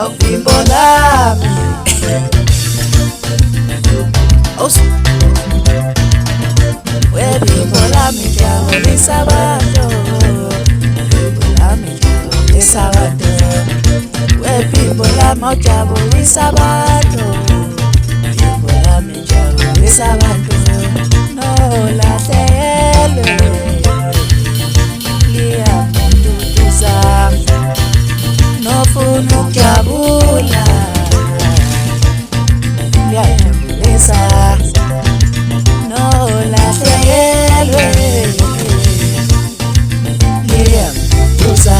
awuphimbo lami wephimbo lami jabulisa abantu wephimbo lami jabulisa abantu wephimbo lami jabulisa abantu wephimbo lami jabulisa abantu nolahlelwe liyamunduduza nofuna ukujabula liyajabulisa nolahlelwe liyamunduduza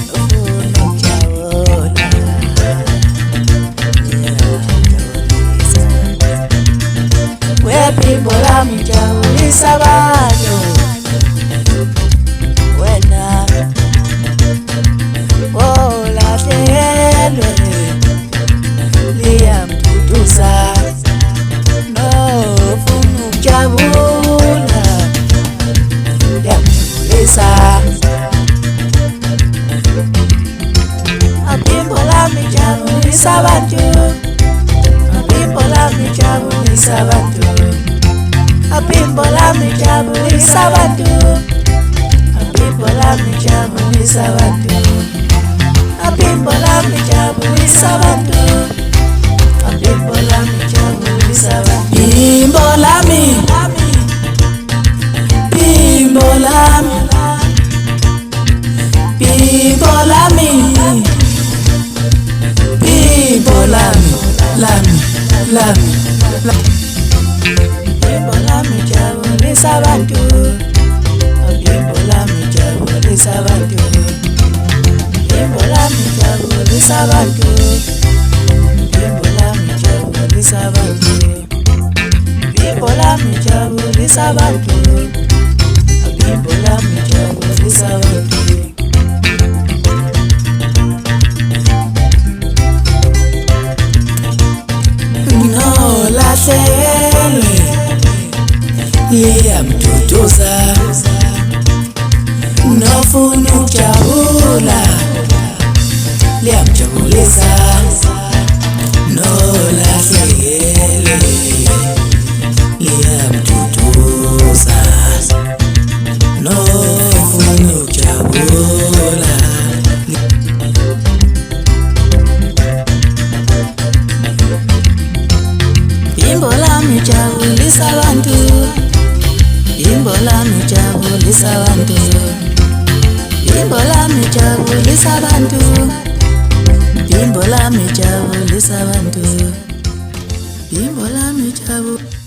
nofuna ukujabula liyajabulisa wephimbo lami jabulisa abantu wena olahlelwe liyamduduza nofuna ukujabula liyamjabulisa aphimbo lami jabulisa abantu aphimbo lami jabulisa abantu aphimbo lami jabulisa abantu aphimbo lami jabulisa abantu aphimbo lami jabulisa abantu aphimbo lami jabulisa abantu phimbo lami phimbo lami phimbo lami phimbo lami phimbo lami jabulisa abantu aphimbo lami jabulisa abantu phimbo lami jabulisa abantu phimbo lami jabulisa abantu phimbo lami jabulisa abantu aphimbo lami jabulisa abantu nolahlelwe liyamduduza nofuna ukujabula liyamjabulisa nolahlelwe liyamduduza nofuna ukujabula phimbo lami jabulisa abantu phimbo lami jabulisa abantu phimbo lami jabulisa abantu phimbo lami jabulisa abantu phimbo lami jabulisa